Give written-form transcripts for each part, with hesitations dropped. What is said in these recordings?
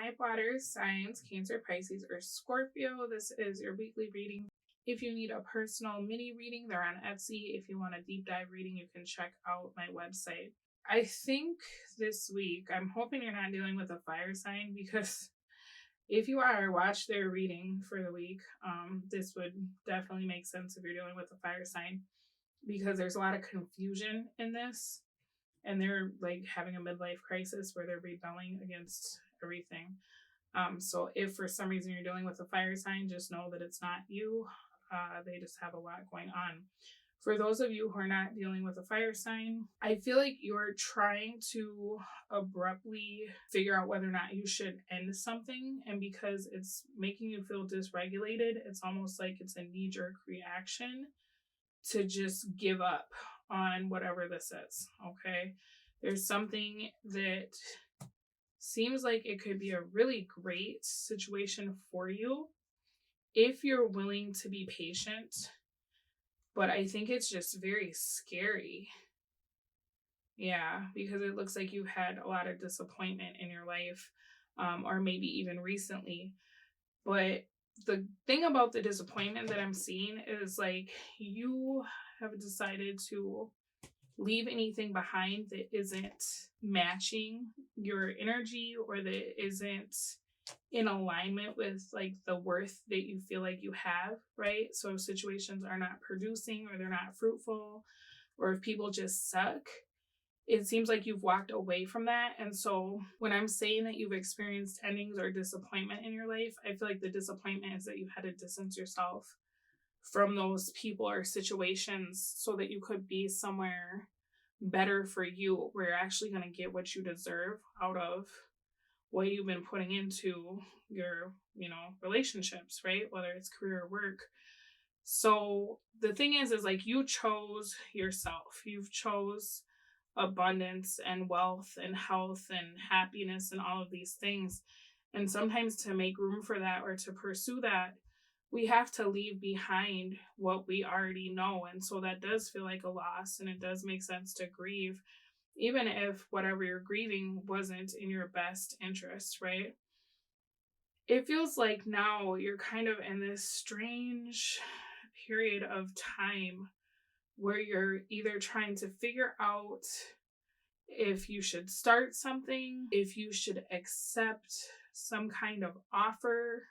my water signs, Cancer, Pisces, or Scorpio. This is your weekly reading. If you need a personal mini reading, they're on Etsy. If you want a deep dive reading, you can check out my website. I think this week, I'm hoping you're not dealing with a fire sign, because if you are, watch their reading for the week. This would definitely make sense if you're dealing with a fire sign, because there's a lot of confusion in this. And they're like having a midlife crisis where they're rebelling against everything. So if for some reason you're dealing with a fire sign, just know that it's not you. They just have a lot going on. For those of you who are not dealing with a fire sign, I feel like you're trying to abruptly figure out whether or not you should end something. And because it's making you feel dysregulated, it's almost like it's a knee-jerk reaction to just give up on whatever this is, okay? There's something that seems like it could be a really great situation for you if you're willing to be patient, but I think it's just very scary. Yeah, because it looks like you had a lot of disappointment in your life, or maybe even recently. But the thing about the disappointment that I'm seeing is like you have decided to leave anything behind that isn't matching your energy or that isn't in alignment with like the worth that you feel like you have, right? So if situations are not producing or they're not fruitful, or if people just suck, it seems like you've walked away from that. And so when I'm saying that you've experienced endings or disappointment in your life, I feel like the disappointment is that you had to distance yourself from those people or situations so that you could be somewhere better for you, where you're actually going to get what you deserve out of what you've been putting into your, relationships, right? Whether it's career or work. So the thing is like you chose yourself. You've chose abundance and wealth and health and happiness and all of these things. And sometimes to make room for that or to pursue that, we have to leave behind what we already know. And so that does feel like a loss, and it does make sense to grieve, even if whatever you're grieving wasn't in your best interest, right? It feels like now you're kind of in this strange period of time where you're either trying to figure out if you should start something, if you should accept some kind of offer,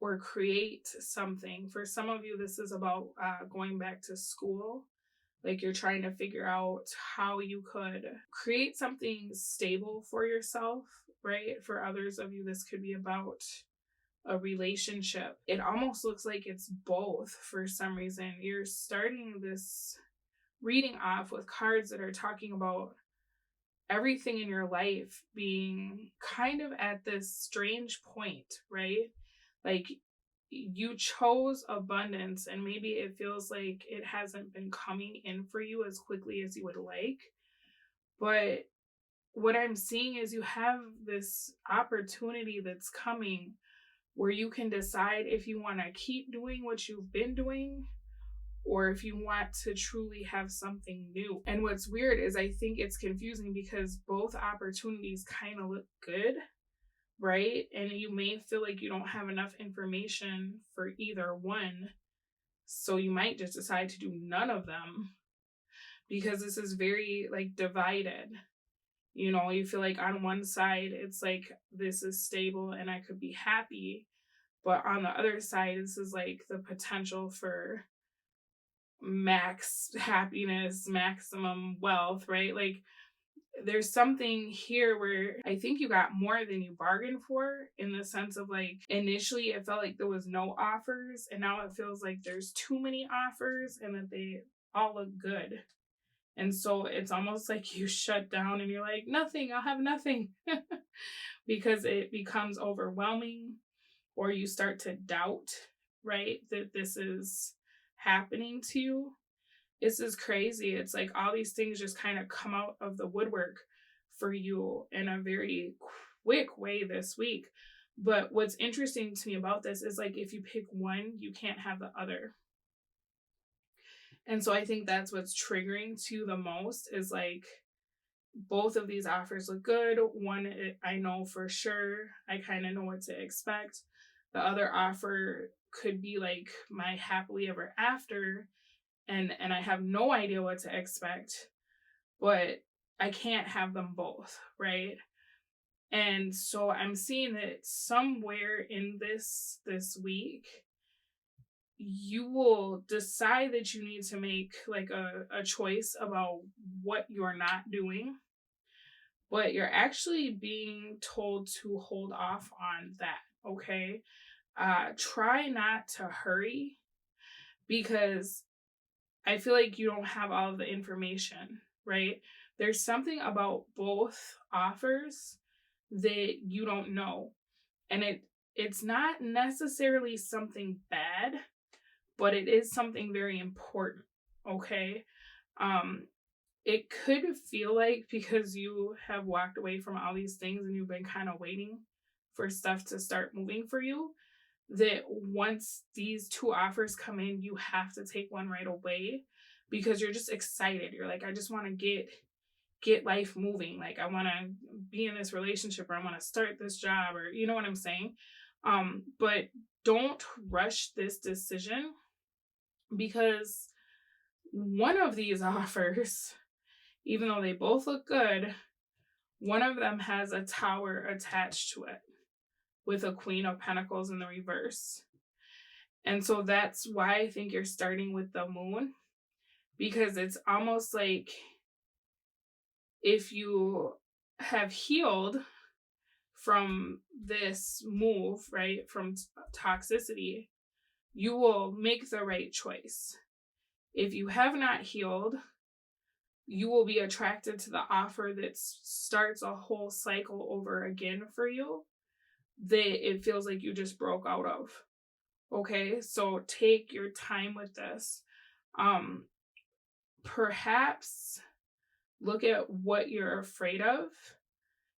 or create something. For some of you, this is about going back to school. Like you're trying to figure out how you could create something stable for yourself, right? For others of you, this could be about a relationship. It almost looks like it's both for some reason. You're starting this reading off with cards that are talking about everything in your life being kind of at this strange point, right? Like you chose abundance, and maybe it feels like it hasn't been coming in for you as quickly as you would like. But what I'm seeing is you have this opportunity that's coming where you can decide if you want to keep doing what you've been doing, or if you want to truly have something new. And what's weird is I think it's confusing because both opportunities kind of look good, right? And you may feel like you don't have enough information for either one. So you might just decide to do none of them, because this is very like divided. You feel like on one side, it's like, this is stable and I could be happy. But on the other side, this is like the potential for max happiness, maximum wealth, right? Like there's something here where I think you got more than you bargained for, in the sense of like initially it felt like there was no offers, and now it feels like there's too many offers and that they all look good. And so it's almost like you shut down and you're like, nothing, I'll have nothing, because it becomes overwhelming, or you start to doubt, right, that this is happening to you. This is crazy. It's like all these things just kind of come out of the woodwork for you in a very quick way this week. But what's interesting to me about this is like if you pick one, you can't have the other. And so I think that's what's triggering to you the most, is like both of these offers look good. One, I know for sure, I kind of know what to expect. The other offer could be like my happily ever after, and I have no idea what to expect, but I can't have them both, right? And so I'm seeing that somewhere in this week, you will decide that you need to make like a choice about what you're not doing, but you're actually being told to hold off on that, okay? Try not to hurry, because I feel like you don't have all of the information, right? There's something about both offers that you don't know. And it's not necessarily something bad, but it is something very important, okay? Um it could feel like, because you have walked away from all these things and you've been kind of waiting for stuff to start moving for you, that once these two offers come in, you have to take one right away, because you're just excited. You're like, I just want to get life moving. Like, I want to be in this relationship, or I want to start this job, or you know what I'm saying? But don't rush this decision, because one of these offers, even though they both look good, one of them has a tower attached to it with a Queen of Pentacles in the reverse. And so that's why I think you're starting with the Moon, because it's almost like if you have healed from this move, right, from toxicity, you will make the right choice. If you have not healed, you will be attracted to the offer that starts a whole cycle over again for you, that it feels like you just broke out of. Okay, so take your time with this. Perhaps look at what you're afraid of.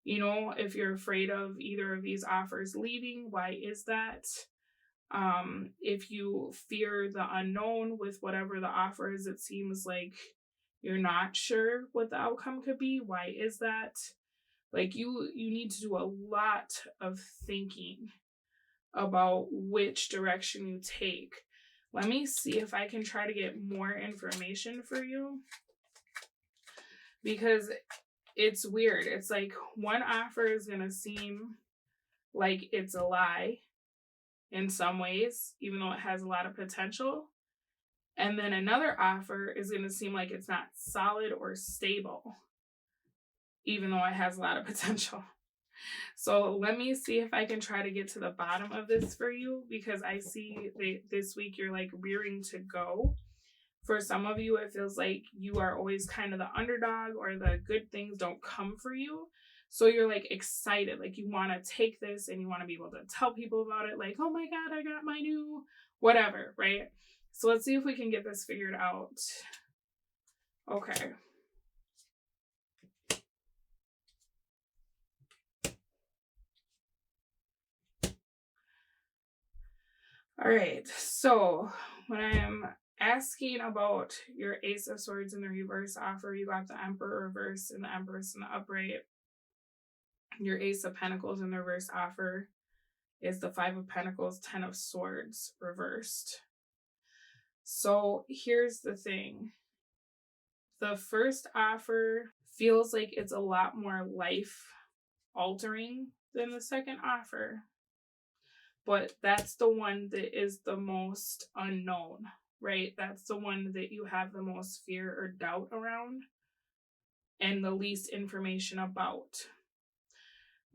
You know, if you're afraid of either of these offers leaving, why is that? If you fear the unknown with whatever the offer is, it seems like you're not sure what the outcome could be. Why is that? Like, you need to do a lot of thinking about which direction you take. Let me see if I can try to get more information for you, because it's weird. It's like one offer is going to seem like it's a lie in some ways, even though it has a lot of potential. And then another offer is going to seem like it's not solid or stable, even though it has a lot of potential. So let me see if I can try to get to the bottom of this for you, because I see that this week you're like rearing to go. For some of you, it feels like you are always kind of the underdog, or the good things don't come for you. So you're like excited, like you want to take this and you want to be able to tell people about it. Like, oh my God, I got my new whatever, right? So let's see if we can get this figured out. Okay. All right. So when I'm asking about your Ace of Swords in the reverse offer, you got the Emperor reverse and the Empress in the upright. Your Ace of Pentacles in the reverse offer is the Five of Pentacles, Ten of Swords reversed. So here's the thing. The first offer feels like it's a lot more life altering than the second offer, but that's the one that is the most unknown, right? That's the one that you have the most fear or doubt around and the least information about.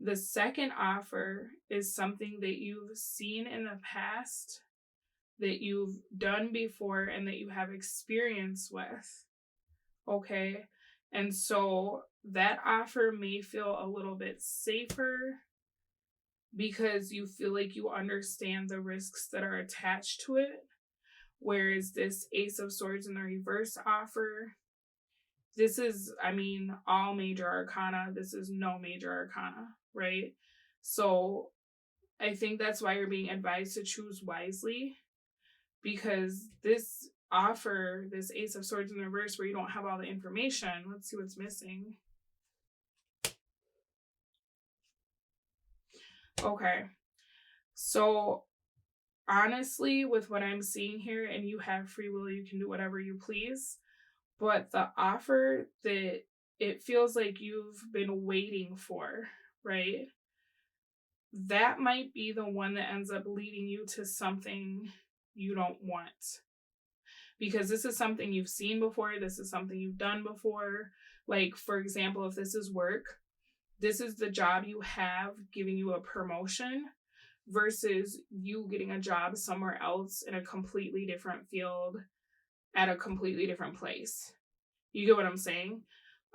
The second offer is something that you've seen in the past, that you've done before, and that you have experience with. Okay? And so that offer may feel a little bit safer, because you feel like you understand the risks that are attached to it. Whereas this Ace of Swords in the reverse offer, this is, I mean, all major arcana. This is no major arcana, right? So I think that's why you're being advised to choose wisely, because this offer, this Ace of Swords in the reverse, where you don't have all the information, let's see what's missing. Okay. So honestly, with what I'm seeing here, and you have free will, you can do whatever you please. But the offer that it feels like you've been waiting for, right? That might be the one that ends up leading you to something you don't want. Because this is something you've seen before, this is something you've done before. Like, for example, if this is work, this is the job you have giving you a promotion versus you getting a job somewhere else in a completely different field at a completely different place. You get what I'm saying?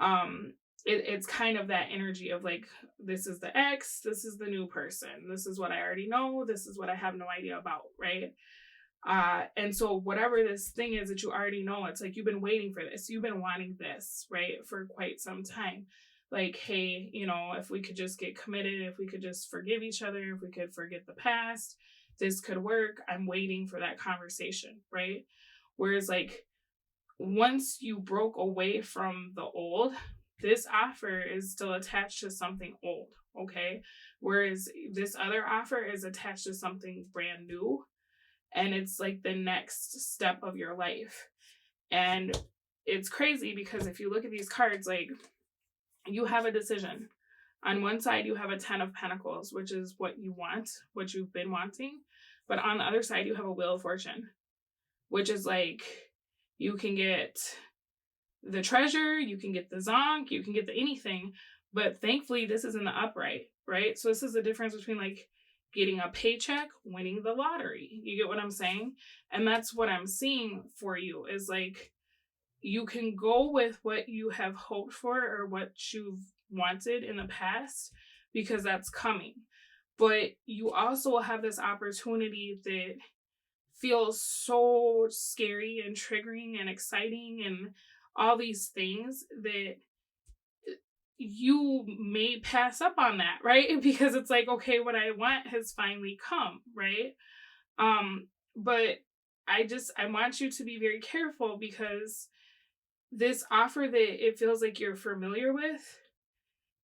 Um, it's kind of that energy of like, this is the ex, this is the new person, this is what I already know, this is what I have no idea about, right? And so whatever this thing is that you already know, it's like you've been waiting for this, you've been wanting this, right, for quite some time. Like, hey, if we could just get committed, if we could just forgive each other, if we could forget the past, this could work. I'm waiting for that conversation, right? Whereas, like, once you broke away from the old, this offer is still attached to something old, okay? Whereas this other offer is attached to something brand new, and it's like the next step of your life. And it's crazy because if you look at these cards, like, you have a decision. On one side, you have a 10 of Pentacles, which is what you want, what you've been wanting. But on the other side, you have a Wheel of Fortune, which is like, you can get the treasure, you can get the zonk, you can get the anything. But thankfully, this is in the upright, right? So this is the difference between like getting a paycheck, winning the lottery. You get what I'm saying? And that's what I'm seeing for you is like, you can go with what you have hoped for or what you've wanted in the past because that's coming. But you also will have this opportunity that feels so scary and triggering and exciting and all these things that you may pass up on that, right? Because it's like, okay, what I want has finally come, right? But I want you to be very careful because this offer that it feels like you're familiar with,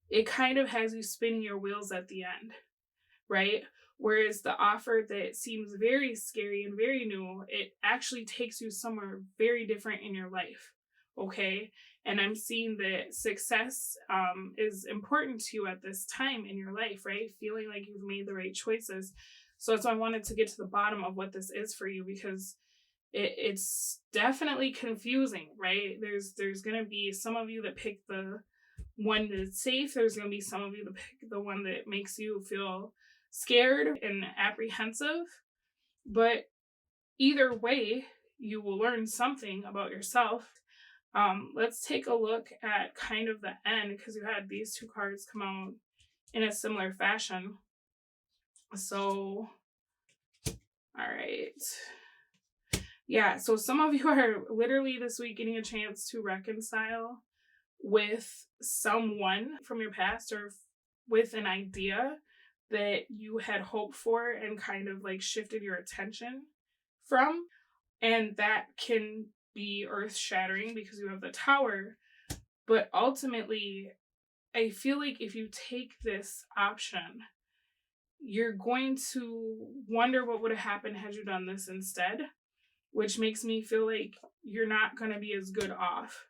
it kind of has you spinning your wheels at the end, right? Whereas the offer that seems very scary and very new, it actually takes you somewhere very different in your life, okay? And I'm seeing that success is important to you at this time in your life, right? Feeling like you've made the right choices. So that's why I wanted to get to the bottom of what this is for you because it's definitely confusing, right? There's gonna be some of you that pick the one that's safe. There's gonna be some of you that pick the one that makes you feel scared and apprehensive. But either way, you will learn something about yourself. Let's take a look at kind of the end because you had these two cards come out in a similar fashion. So, all right. Yeah, so some of you are literally this week getting a chance to reconcile with someone from your past or with an idea that you had hoped for and kind of like shifted your attention from. And that can be earth shattering because you have the Tower. But ultimately, I feel like if you take this option, you're going to wonder what would have happened had you done this instead, which makes me feel like you're not going to be as good off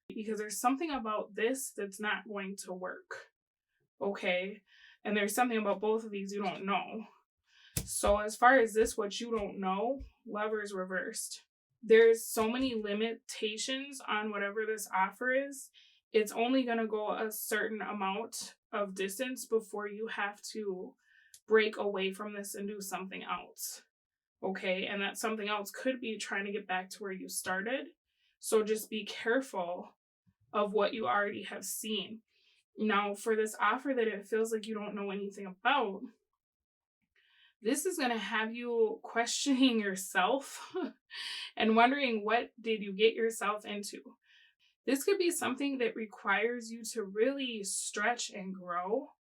because there's something about this that's not going to work. Okay? And there's something about both of these you don't know. So as far as this, what you don't know, Lovers reversed. There's so many limitations on whatever this offer is. It's only going to go a certain amount of distance before you have to break away from this and do something else. Okay? And that something else could be trying to get back to where you started. So just be careful of what you already have seen. Now, for this offer that it feels like you don't know anything about, this is going to have you questioning yourself and wondering, what did you get yourself into? This could be something that requires you to really stretch and grow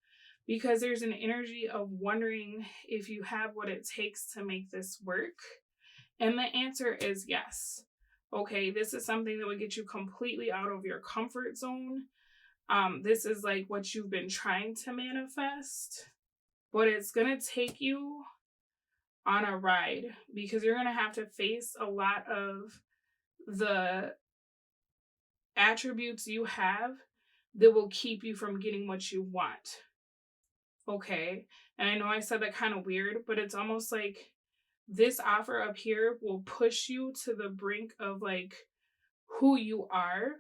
because there's an energy of wondering if you have what it takes to make this work. And the answer is yes. Okay, this is something that would get you completely out of your comfort zone. This is like what you've been trying to manifest. but it's going to take you on a ride because you're going to have to face a lot of the attributes you have that will keep you from getting what you want. Okay. And I know I said that kind of weird, but it's almost like this offer up here will push you to the brink of like who you are,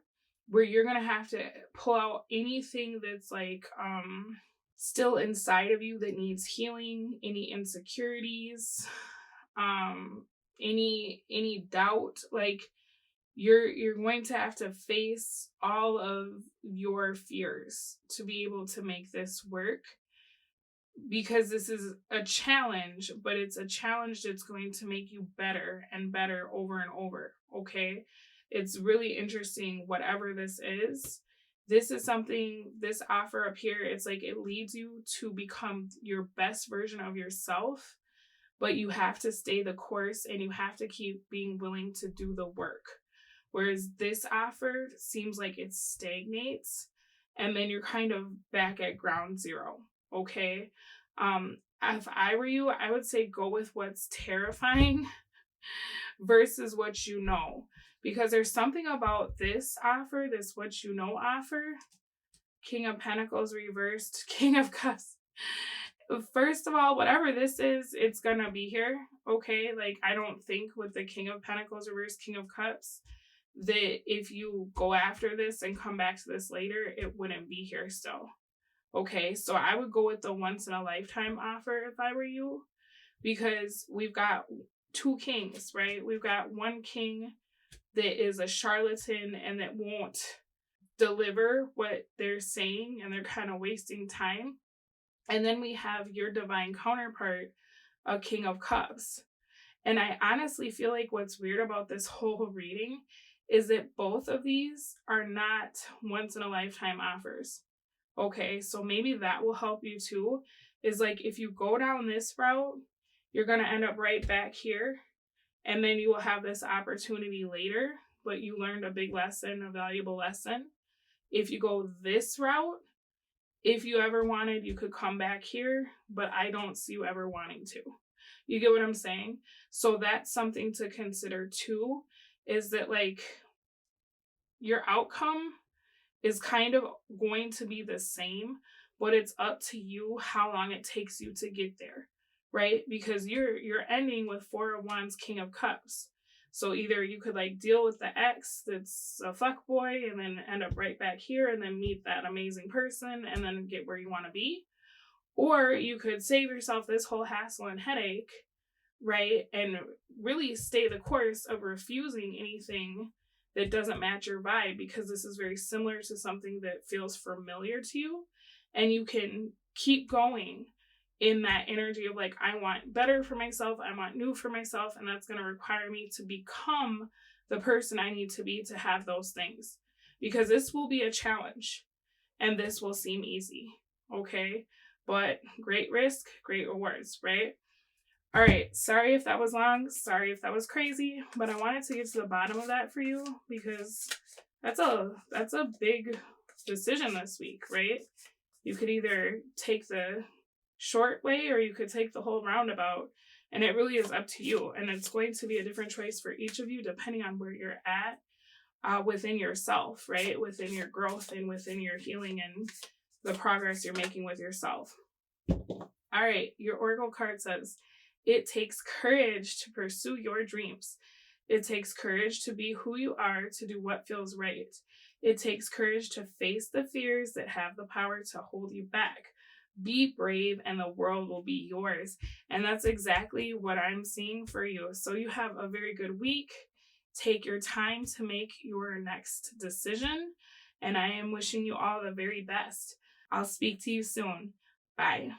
where you're going to have to pull out anything that's like still inside of you that needs healing, any insecurities, any doubt. Like you're going to have to face all of your fears to be able to make this work, because this is a challenge, but it's a challenge that's going to make you better and better over and over. Okay, it's really interesting. Whatever this is something, this offer up here, it's like it leads you to become your best version of yourself, but you have to stay the course and you have to keep being willing to do the work. Whereas this offer seems like it stagnates and then you're kind of back at ground zero. Okay. If I were you, I would say go with what's terrifying versus what you know. Because there's something about this offer, this what you know offer, King of Pentacles reversed, King of Cups. First of all, whatever this is, it's gonna be here. Okay. Like, I don't think with the King of Pentacles reversed, King of Cups, that if you go after this and come back to this later, it wouldn't be here still. Okay, so I would go with the once in a lifetime offer if I were you, because we've got two kings, right? We've got one king that is a charlatan and that won't deliver what they're saying and they're kind of wasting time. And then we have your divine counterpart, a King of Cups. And I honestly feel like what's weird about this whole reading is that both of these are not once in a lifetime offers. Okay, so maybe that will help you too. Is like if you go down this route, you're going to end up right back here. And then you will have this opportunity later, but you learned a big lesson, a valuable lesson. If you go this route, if you ever wanted, you could come back here, but I don't see you ever wanting to. You get what I'm saying? So that's something to consider too, is that like your outcome is kind of going to be the same, but it's up to you how long it takes you to get there, right? Because you're ending with Four of Wands, King of Cups. So either you could like deal with the ex that's a fuckboy and then end up right back here and then meet that amazing person and then get where you want to be. Or you could save yourself this whole hassle and headache, right? And really stay the course of refusing anything that doesn't match your vibe, because this is very similar to something that feels familiar to you, and you can keep going in that energy of like, I want better for myself, I want new for myself, and that's going to require me to become the person I need to be to have those things, because this will be a challenge and this will seem easy. Okay, but great risk, great rewards, right? All right, sorry if that was long, sorry if that was crazy, but I wanted to get to the bottom of that for you, because that's a big decision this week, right? You could either take the short way or you could take the whole roundabout, and it really is up to you, and it's going to be a different choice for each of you depending on where you're at within yourself, right? Within your growth and within your healing and the progress you're making with yourself. All right, your Oracle card says, it takes courage to pursue your dreams. It takes courage to be who you are, to do what feels right. It takes courage to face the fears that have the power to hold you back. Be brave and the world will be yours. And that's exactly what I'm seeing for you. So you have a very good week. Take your time to make your next decision. And I am wishing you all the very best. I'll speak to you soon. Bye.